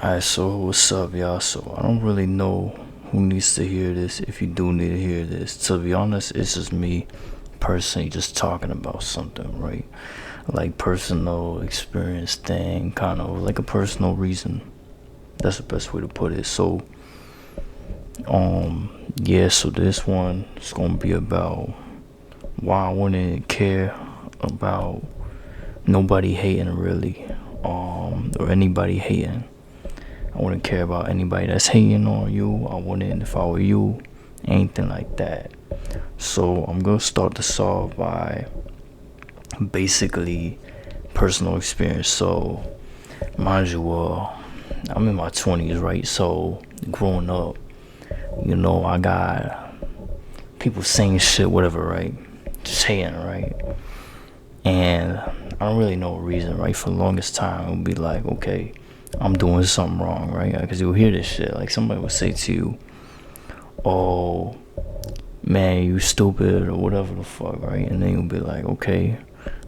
Alright, so what's up, y'all? So I don't really know who needs to hear this. If you do need to hear this, to be honest, it's just me personally just talking about something, right? Like personal experience thing, kind of like a personal reason. That's the best way to put it. So, yeah. So this one is gonna be about why I wouldn't care about nobody hating really, or anybody hating. I wouldn't care about anybody that's hating on you. I wouldn't if I were you, anything like that. So I'm gonna start this off by basically personal experience. So mind you, I'm in my 20s, right? So growing up, I got people saying shit, whatever, right? Just hating, right? And I don't really know a reason, right? For the longest time, it would be like, okay, I'm doing something wrong, right? Because you'll hear this shit. Like somebody would say to you, oh, man, you stupid or whatever the fuck, right? And then you'll be like, okay,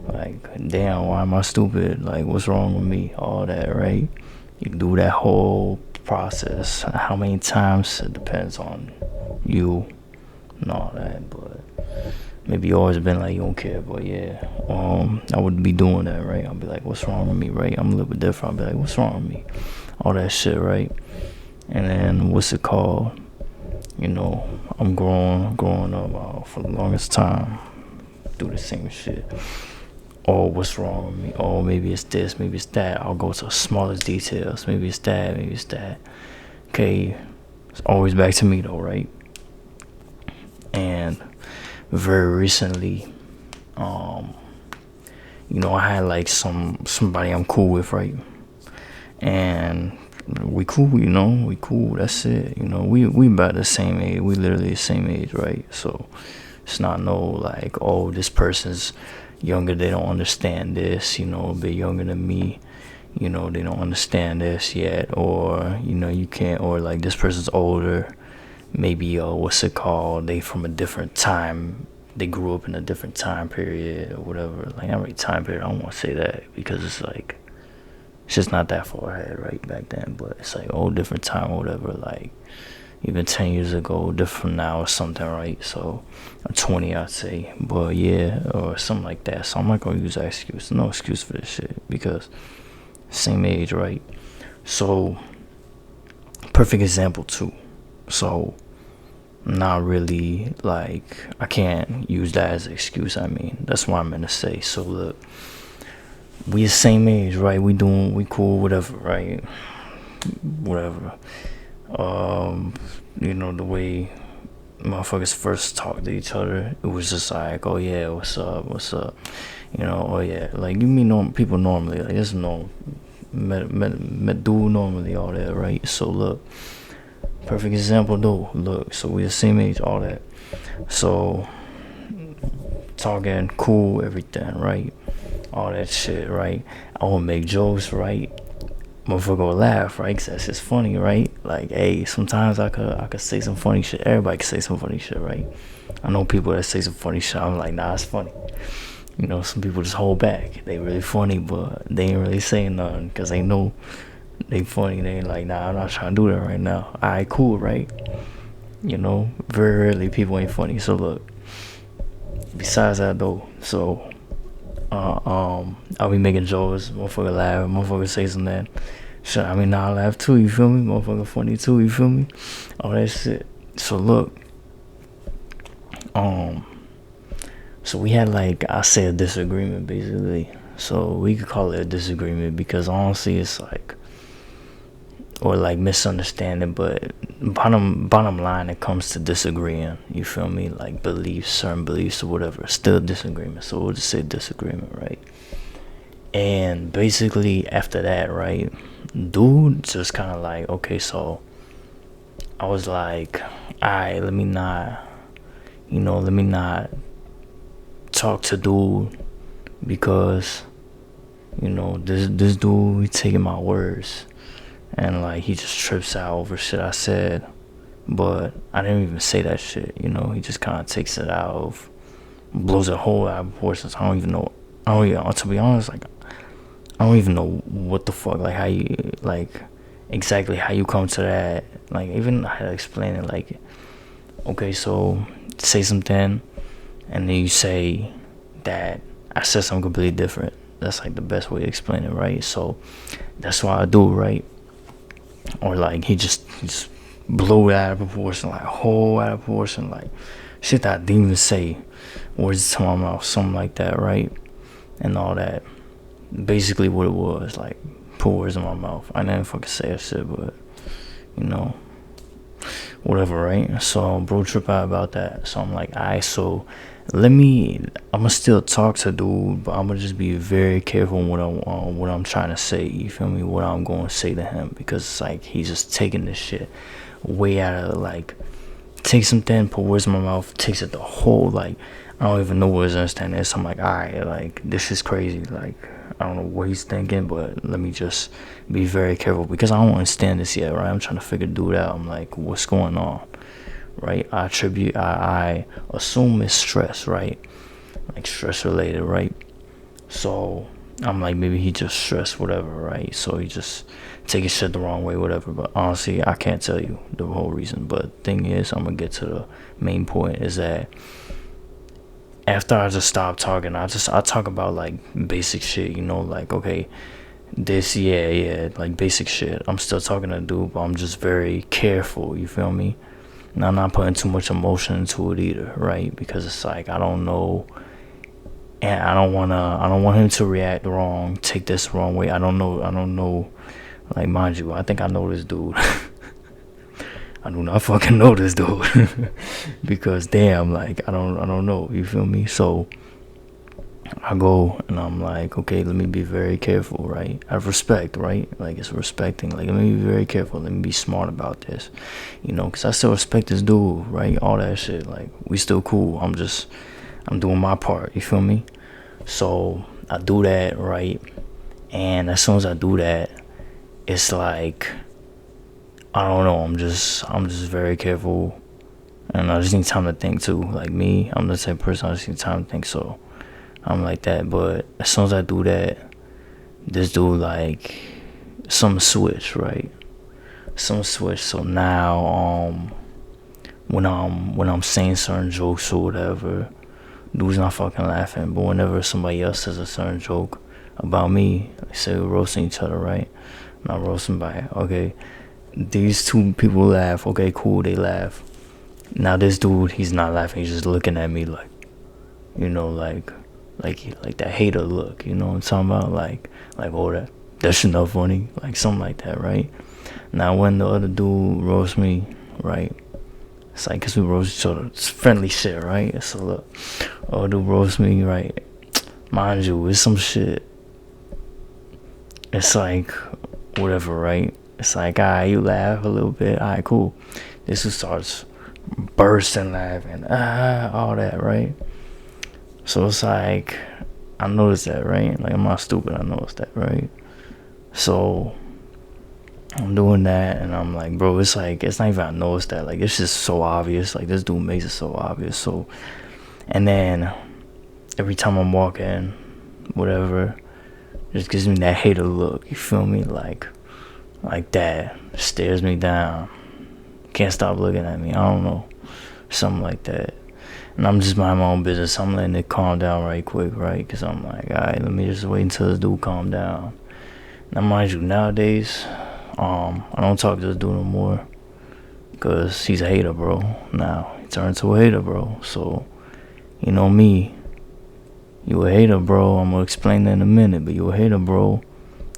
like, damn, why am I stupid? Like, what's wrong with me? All that, right? You do that whole process. How many times? It depends on you and all that, but maybe you always been like you don't care, but yeah, I would be doing that, right? I'll be like, what's wrong with me, right? I'm a little bit different. I'll be like, what's wrong with me? All that shit, right? And then what's it called? I'm growing up for the longest time, do the same shit. Oh, what's wrong with me? Oh, maybe it's this, maybe it's that. I'll go to the smallest details. Maybe it's that, maybe it's that. Okay, it's always back to me though, right? And very recently, I had like somebody I'm cool with, right? And we cool, we cool. That's it. We about the same age. We literally the same age, right? So it's not no like, oh, this person's younger. They don't understand this. A bit younger than me. They don't understand this yet, or you can't, or like this person's older. Maybe what's it called? They from a different time. They grew up in a different time period or whatever. Like not really time period. I don't want to say that because it's like it's just not that far ahead, right, back then. But it's like, oh, different time or whatever. Like even 10 years ago, different now or something, right? So 20, I'd say. But yeah, or something like that. So I'm not gonna use that excuse. No excuse for this shit because same age, right? So perfect example too. So not really like I can't use that as an excuse. I mean, that's what I'm gonna say. So look, we the same age, right? We cool, whatever, right? Whatever. The way motherfuckers first talk to each other, it was just like, oh yeah, what's up? Oh yeah, like you meet people normally, like it's no met dude normally, all that, right? So look, perfect example though. Look, so we the same age, all that. So talking cool, everything, right? All that shit, right? I will make jokes, right? Motherfucker will laugh, right? 'Cause that's just funny, right? Like, hey, sometimes I could say some funny shit. Everybody can say some funny shit, right? I know people that say some funny shit. I'm like, nah, it's funny. Some people just hold back. They really funny, but they ain't really saying nothing because they know they funny. They ain't like, nah, I'm not trying to do that right now. Alright, cool, right? Very rarely people ain't funny. So look, besides that though, so I'll be making jokes, motherfucker laugh, motherfucker say something. Shit, I mean, nah, I laugh too, you feel me? Motherfucker funny too, you feel me? All that shit. So look, so we had like, I say a disagreement basically. So we could call it a disagreement because honestly it's like, or like misunderstanding, but bottom line, it comes to disagreeing, you feel me? Like certain beliefs or whatever, still disagreement. So we'll just say disagreement, right? And basically after that, right, dude just kind of like, okay, so I was like, alright, let me not talk to dude because this dude, he taking my words and like he just trips out over shit I said, but I didn't even say that shit. He just kind of takes it out of, blows a hole out of proportions. I don't even know. To be honest, like I don't even know what the fuck, like how you, like exactly how you come to that. Like, even how to explain it. Like, okay, so say something, and then you say that I said something completely different. That's like the best way to explain it, right? So that's why I do, right? Or like he just blew it out of proportion, like whole out of proportion, like shit that I didn't even say, words to my mouth, something like that, right? And all that. Basically, what it was, like, put words in my mouth. I didn't fucking say that shit, but you know, whatever, right? So bro trip out about that. So I'm like, alright, so I'ma still talk to dude, but I'ma just be very careful on what I'm trying to say. You feel me? What I'm going to say to him, because it's like he's just taking this shit way out of, like, takes something, put words in my mouth, takes it the whole, like, I don't even know what his understanding is. So I'm like, alright, like, this is crazy. Like, I don't know what he's thinking, but let me just be very careful, because I don't understand this yet, right? I'm trying to figure dude out. I'm like, what's going on, right? I assume it's stress, right? Like, stress related, right? So I'm like, maybe he just stressed, whatever, right? So he just taking shit the wrong way, whatever. But honestly, I can't tell you the whole reason. But thing is, I'm gonna get to the main point, is that after I just stopped talking, I talk about like basic shit, you know, like, okay, this, yeah, like basic shit. I'm still talking to dude, but I'm just very careful, you feel me? And I'm not putting too much emotion into it either, right? Because it's like, I don't know, and I don't want him to react wrong, take this the wrong way. I don't know, like, mind you, I think I know this dude. I do not fucking know this dude. Because damn, like, I don't know, you feel me? So I go and I'm like, okay, let me be very careful, right? I have respect, right? Like, it's respecting. Like, let me be very careful. Let me be smart about this, you know, because I still respect this dude, right? All that shit. Like, we still cool. I'm doing my part, you feel me? So I do that, right? And as soon as I do that, it's like, I don't know, I'm just very careful. And I just need time to think too. Like me, I'm the type of person I just need time to think, so I'm like that. But as soon as I do that, this dude, like, some switch, right? Some switch. So now, when I'm saying certain jokes or whatever, dude's not fucking laughing. But whenever somebody else says a certain joke about me, like, say we're roasting each other, right? Not roasting by, okay, these two people laugh, okay, cool, they laugh. Now this dude, he's not laughing, he's just looking at me like, you know, like that hater look, you know what I'm talking about? Like, oh, that shit not funny, like something like that, right? Now when the other dude roasts me, right, it's like, cause we roast each other, it's friendly shit, right? So look, other dude roasts me, right? Mind you, it's some shit, it's like, whatever, right? It's like, alright, you laugh a little bit, alright, cool. This who starts bursting laughing, all that, right? So it's like, I noticed that, right? Like, I'm not stupid, I noticed that, right? So I'm doing that, and I'm like, bro, it's like, it's not even I noticed that, like, it's just so obvious. Like, this dude makes it so obvious. So, and then every time I'm walking, whatever, just gives me that hater look, you feel me? Like that, stares me down, can't stop looking at me, I don't know, something like that. And I'm just minding my own business. I'm letting it calm down right quick, right? Because I'm like, alright, let me just wait until this dude calm down. Now, mind you, nowadays, I don't talk to this dude no more, because he's a hater, bro. Now he turned to a hater, bro. So, you know me, you a hater, bro. I'm gonna explain that in a minute, but you a hater, bro.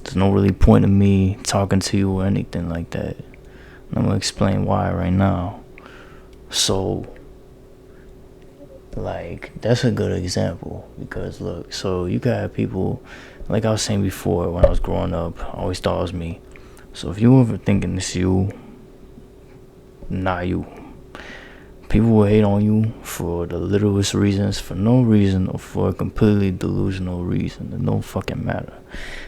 There's no really point in me talking to you or anything like that. And I'm gonna explain why right now. So, like, that's a good example, because look, so you got people, like I was saying before, when I was growing up, I always thought it was me. So if you ever thinking it's you, not you. People will hate on you for the littlest reasons, for no reason, or for a completely delusional reason. It don't fucking matter.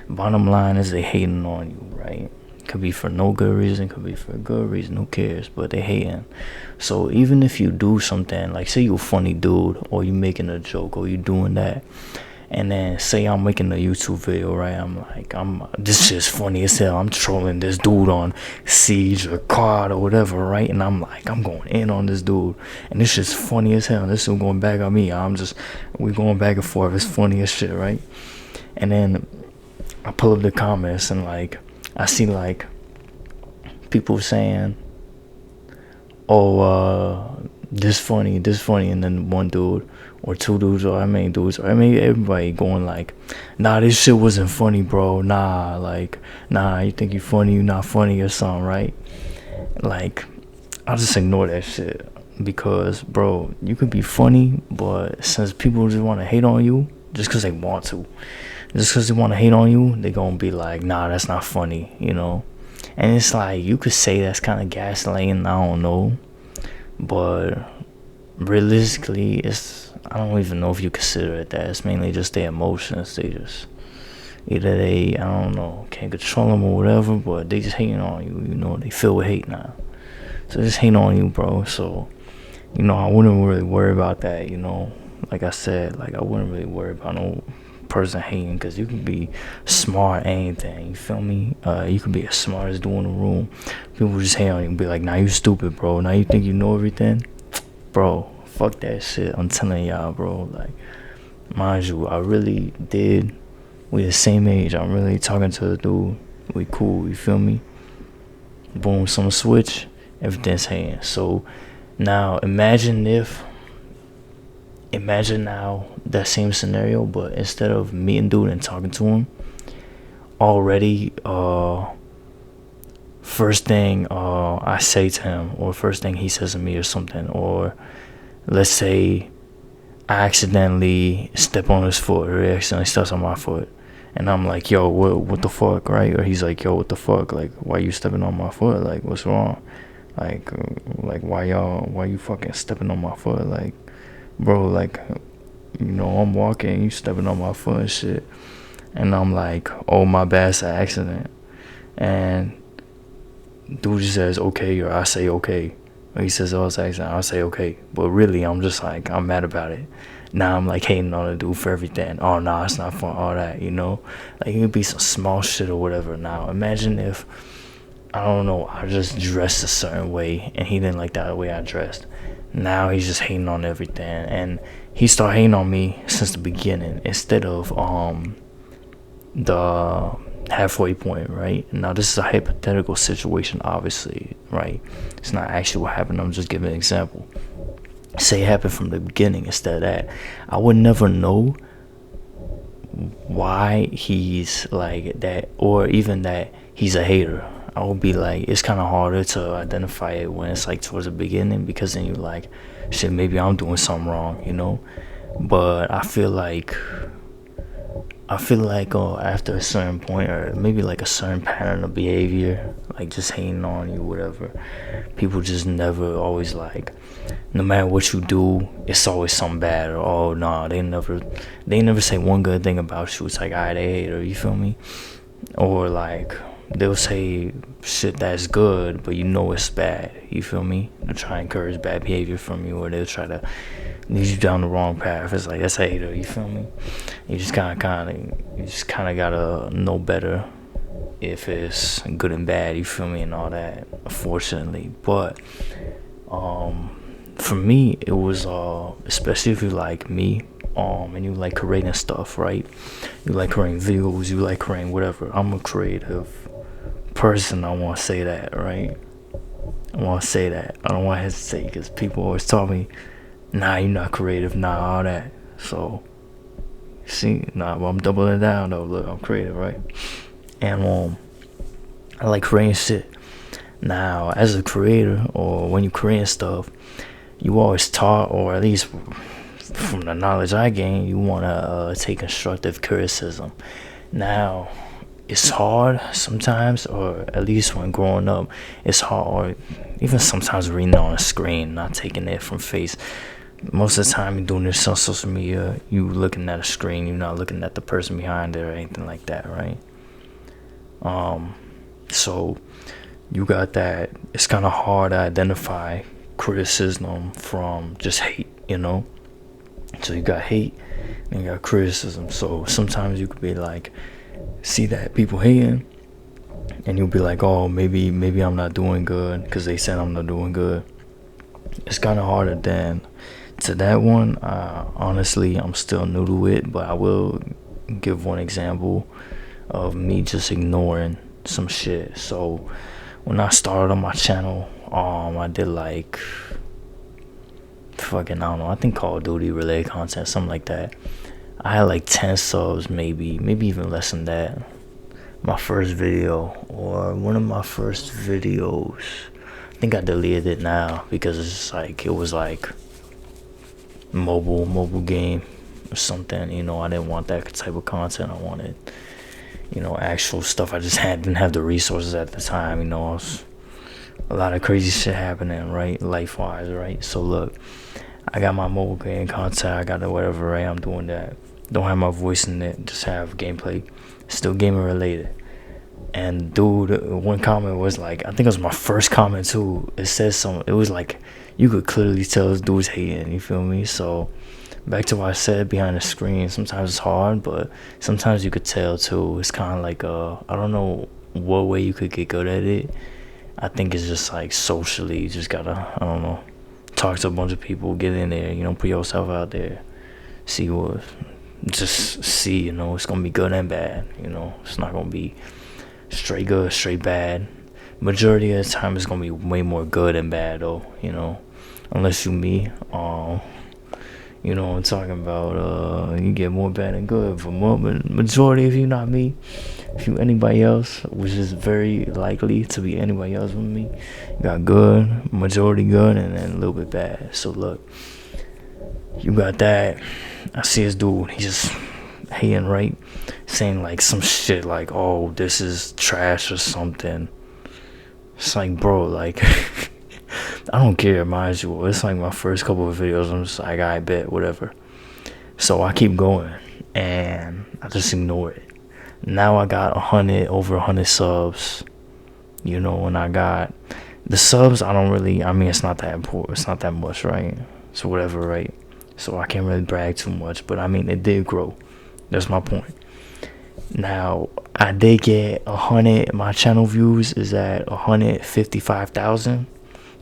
Bottom line is they hating on you, right? Could be for no good reason, could be for a good reason, who cares? But they hating. So even if you do something, like say you a funny dude, or you making a joke, or you doing that, And then say I'm making a YouTube video, right? This shit's funny as hell. I'm trolling this dude on Siege or COD or whatever, right? And I'm going in on this dude, and this shit's funny as hell. This is going back on me. We going back and forth. It's funny as shit, right? And then I pull up the comments, and I see people saying, "Oh, this funny," and then one dude or two dudes, or everybody going "Nah, this shit wasn't funny, bro. Nah, you think you funny, you not funny or something, right?" I'll just ignore that shit, because, bro, you could be funny, but since people just want to hate on you, just because they want to, hate on you, they gonna be "Nah, that's not funny," you know? And it's you could say that's kind of gaslighting, I don't know, but realistically, I don't even know if you consider it that. It's mainly just their emotions. They just, either I don't know, can't control them or whatever, but they just hating on you, you know? They feel with hate now. So just hating on you, bro. So, I wouldn't really worry about that, you know? Like I said, I wouldn't really worry about no person hating, because you can be smart anything, you feel me? You can be as smart as dude in the room. People just hate on you and be "Nah, you stupid, bro. Now you think you know everything?" Bro, fuck that shit. I'm telling y'all, bro. Mind you, I really did. We the same age. I'm really talking to the dude. We cool, you feel me? Boom, some switch, everything's hating. So now imagine now that same scenario, but instead of meeting dude and talking to him, already first thing I say to him, or first thing he says to me or something, or let's say I accidentally step on his foot, or he accidentally steps on my foot, and I'm "Yo, what the fuck," right? Or he's "Yo, what the fuck, why you stepping on my foot, what's wrong, why you fucking stepping on my foot, bro, I'm walking, you stepping on my foot and shit. And I'm "Oh, my bad, it's an accident." And dude just says "Okay," or I say "Okay." Or he says "Oh, it's an accident," I say "Okay." But really, I'm just I'm mad about it. Now I'm hating on the dude for everything. "Oh, nah, it's not fun," all that, you know? It could be some small shit or whatever. Now imagine if, I don't know, I just dressed a certain way and he didn't like that way I dressed. Now he's just hating on everything, and he started hating on me since the beginning instead of the halfway point, right? Now this is a hypothetical situation, obviously, right? It's not actually what happened. I'm just giving an example. Say it happened from the beginning instead of that. I would never know why he's like that, or even that he's a hater. I would be it's kind of harder to identify it when it's towards the beginning, because then you're shit, maybe I'm doing something wrong, you know? But I feel after a certain point, or maybe a certain pattern of behavior, just hating on you, whatever, people just never always no matter what you do, it's always something bad, or "Oh, nah, they never say one good thing about you." It's alright, they hate her, you feel me? Or they'll say shit that's good, but you know it's bad, you feel me? They'll try to encourage bad behavior from you, or they'll try to lead you down the wrong path. It's that's a hater, you feel me? You just kinda gotta know better if it's good and bad, you feel me, and all that, unfortunately. But for me, it was especially if you like me, and you like creating stuff, right? You like creating videos, you like creating whatever. I'm a creative person, I want to say that, right? I want to say that. I don't want to hesitate, because people always tell me, "Nah, you're not creative, nah, all that." So, see, well, I'm doubling down though. Look, I'm creative, right? And I like creating shit. Now, as a creator, or when you're creating stuff, you always taught, or at least from the knowledge I gained, you want to take constructive criticism. Now, it's hard sometimes, or at least when growing up, it's hard, or even sometimes reading it on a screen, not taking it from face. Most of the time you're doing this on social media, you looking at a screen, you're not looking at the person behind it or anything like that, right? So you got that. It's kind of hard to identify criticism from just hate, you know? So you got hate and you got criticism. So sometimes you could be like, see that people hating, and you'll be like, oh, maybe I'm not doing good because they said I'm not doing good. It's kind of harder than to that one. Honestly, I'm still new to it, but I will give one example of me just ignoring some shit. So when I started on my channel, I did like fucking, I don't know, I think Call of Duty related content, something like that. I had like 10 subs, maybe even less than that. My first video, or one of my first videos, I think I deleted it now because it's like, it was like mobile game or something. I didn't want that type of content. I wanted, actual stuff. I just didn't have the resources at the time. I was a lot of crazy shit happening, right, life wise, right? So look, I got my mobile game content, I got the whatever, right? I'm doing that. Don't have my voice in it, just have gameplay, still gaming related. And dude, one comment was like, I think it was my first comment too. It says something. It was like, you could clearly tell this dude's hating. You feel me? So back to what I said, behind the screen, sometimes it's hard, but sometimes you could tell too. It's kind of like I don't know what way you could get good at it. I think it's just like socially, you just gotta, I don't know, talk to a bunch of people, get in there, put yourself out there, see what, just see, it's gonna be good and bad. It's not gonna be straight good, straight bad. Majority of the time, it's gonna be way more good than bad, though. Unless you me. You know what I'm talking about. You get more bad than good. But majority of you, not me. If you anybody else, which is very likely to be anybody else with me, you got good, majority good, and then a little bit bad. So look, you got that. I see this dude. He just hating, right? Saying like some shit like, oh, this is trash or something. It's like, bro, like, I don't care, mind you. It's like my first couple of videos. I'm just like, I bet, whatever. So I keep going, and I just ignore it. Now I got over 100 subs. And I got the subs. It's not that important. It's not that much, right? So whatever, right? So I can't really brag too much, but it did grow. That's my point. Now I did get 100. My channel views is at 155,000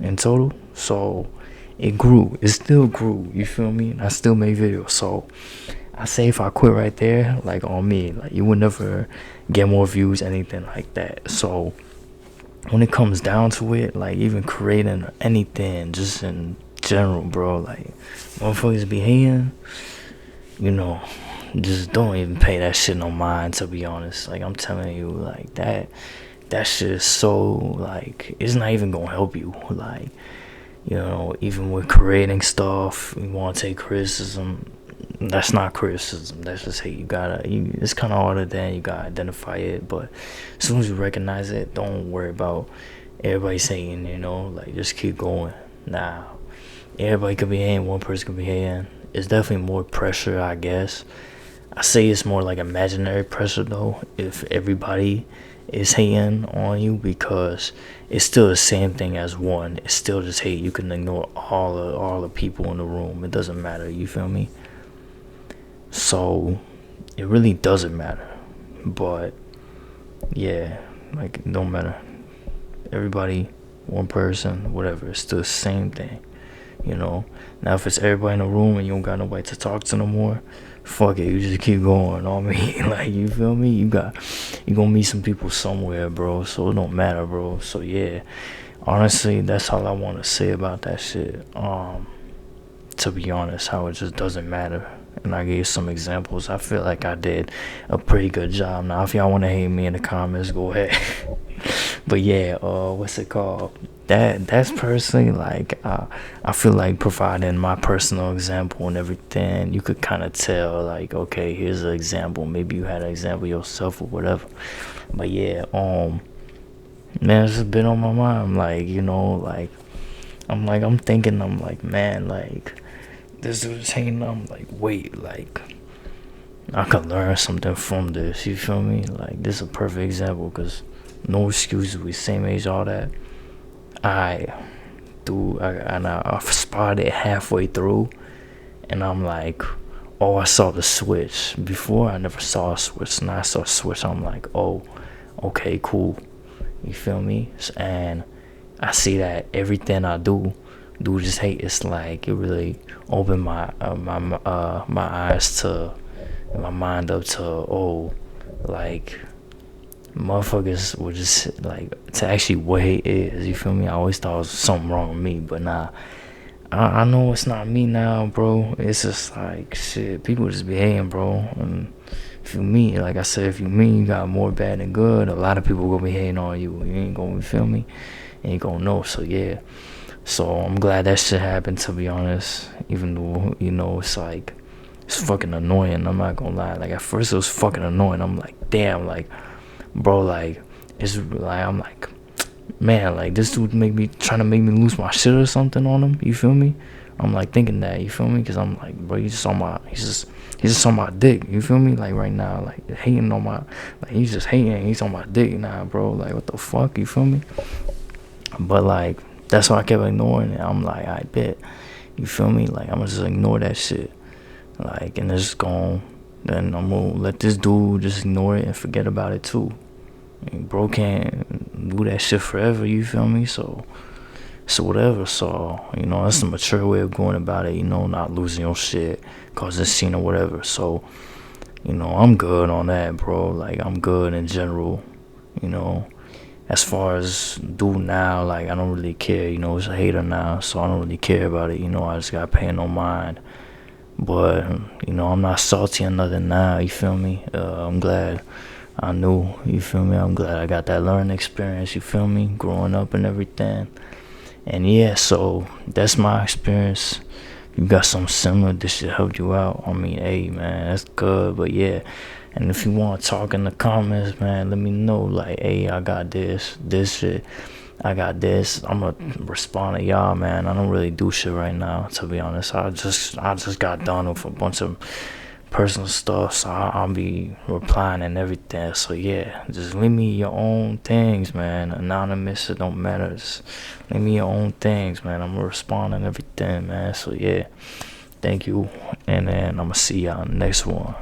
in total. So it grew. It still grew. You feel me? I still make videos. So I say if I quit right there, like on me, like you would never get more views, anything like that. So when it comes down to it, like even creating anything, just in general, bro, like motherfuckers be hating, just don't even pay that shit no mind, to be honest. Like I'm telling you, like that shit is so, like, it's not even gonna help you. Like, even with creating stuff, you want to take criticism. That's not criticism. That's just hate. It's kind of harder than you gotta identify it. But as soon as you recognize it, don't worry about everybody saying, like just keep going. Nah, everybody could be hating. One person could be hating. It's definitely more pressure, I guess. I say it's more like imaginary pressure though, if everybody is hating on you, because it's still the same thing as one. It's still just hate. You can ignore all the people in the room. It doesn't matter. You feel me? So it really doesn't matter. But yeah, like it don't matter. Everybody, one person, whatever. It's still the same thing. Now if it's everybody in the room and you don't got nobody to talk to no more, fuck it, you just keep going on me. Like, you feel me? You gonna meet some people somewhere, bro, so it don't matter, bro. So yeah, honestly, that's all I want to say about that shit. To be honest, how it just doesn't matter. And I gave some examples. I feel like I did a pretty good job. Now if y'all want to hate me in the comments, go ahead. But yeah, what's it called? That's personally, like, I feel like providing my personal example and everything, you could kind of tell, like, okay, here's an example. Maybe you had an example yourself or whatever. But yeah, man, it's just been on my mind. Like, like, I'm thinking, I'm like, man, like, this dude's hating. I'm like, wait, like, I could learn something from this. You feel me? Like, this is a perfect example, because no excuses. We same age, all that. I spotted it halfway through, and I'm like, oh, I saw the switch. Before I never saw a switch. Now I saw a switch. I'm like, oh, okay, cool. You feel me? And I see that everything I do just hate. It's like it really opened my eyes to my mind up to, oh, like motherfuckers would just like to actually what hate is. You feel me? I always thought it was something wrong with me, but nah. I know it's not me now, bro. It's just like shit. People just be hating, bro. And if you me, like I said, if you me, you got more bad than good. A lot of people gonna be hating on you. You ain't gonna feel me. You ain't gonna know. So yeah. So I'm glad that shit happened. To be honest, even though it's like it's fucking annoying. I'm not gonna lie. Like at first it was fucking annoying. I'm like, damn, like, bro, like it's like I'm like, man, like this dude trying to make me lose my shit or something on him. You feel me? I'm like thinking that. You feel me? Cause I'm like, bro, he's just on my dick. You feel me? Like right now, like hating on my, like he's just hating. He's on my dick now, bro. Like what the fuck? You feel me? But like that's why I kept ignoring it. I'm like, I bet. You feel me? Like I'm gonna just ignore that shit. Like and it's gone. Then I'm gonna let this dude just ignore it and forget about it too. Bro can't do that shit forever, you feel me? So whatever. So that's the mature way of going about it. Not losing your shit cause this scene or whatever. So I'm good on that, bro. Like I'm good in general. As far as do now, like I don't really care. It's a hater now, so I don't really care about it. I just got paying no mind. But I'm not salty or nothing now. You feel me? I'm glad I knew, you feel me? I'm glad I got that learning experience, you feel me? Growing up and everything. And yeah, so that's my experience. You got something similar, this should help you out. I mean, hey, man, that's good. But yeah, and if you want to talk in the comments, man, let me know. Like, hey, I got this shit. I got this. I'm going to respond to y'all, man. I don't really do shit right now, to be honest. I just got done with a bunch of personal stuff, so I'll be replying and everything. So yeah, just leave me your own things, man. Anonymous, it don't matter. Just leave me your own things, man. I'm gonna respond and everything, man. So yeah, thank you, and then I'm gonna see y'all next one.